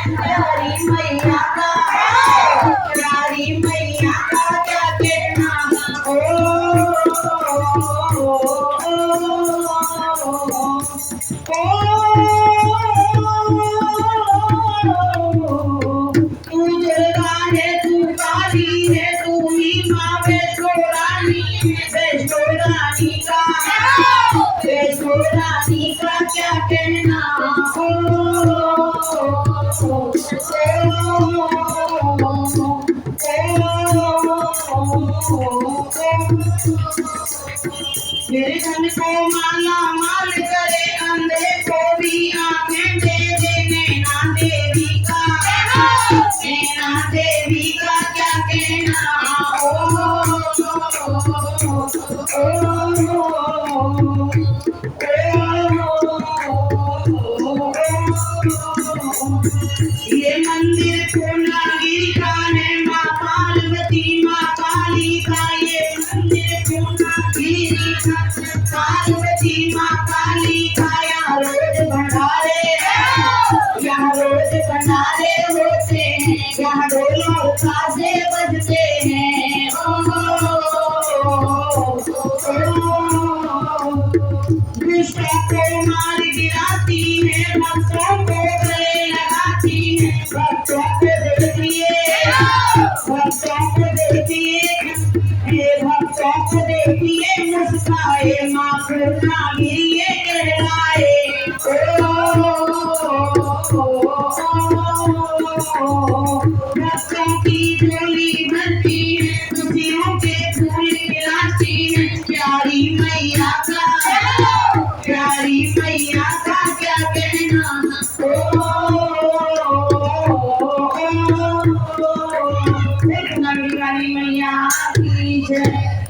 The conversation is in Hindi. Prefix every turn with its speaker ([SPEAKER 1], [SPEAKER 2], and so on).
[SPEAKER 1] प्यारी मैया का, प्यारी मैया का क्या कहना। ओ तू दुर्गा है, तू काली है, तू ही माँ वैष्णो रानी, वैष्णो रानी का, वैष्णो रानी का क्या कहना। मेरे धन को माला माल करे, अंधे को भी आंखें दे दे, नैना देवी का, नैना देवी का क्या कहना। ये मंदिर पूर्णागिरि का है, माँ पार्वती माँ काली का, ये मंदिर पूर्णागिरि का, पार्वती माँ काली का। यहाँ रोज भंडारे, यहाँ रोज भंडारे होते हैं, यहाँ ढोल और ताशे बजते हैं। दुष्टों को मार गिराती है, भक्तों को गले लगाती है, भक्तों को देखती है, भक्तों को देखती है, ये भक्तों को देखती है, मुस्काए माँ पूर्णागिरि ये कहलाए। भक्तों की झोली भरती है, खुशियों के फूल खिलाती है, प्यारी मैया का, प्यारी मैया का क्या कहना। प्यारी मैया की जय।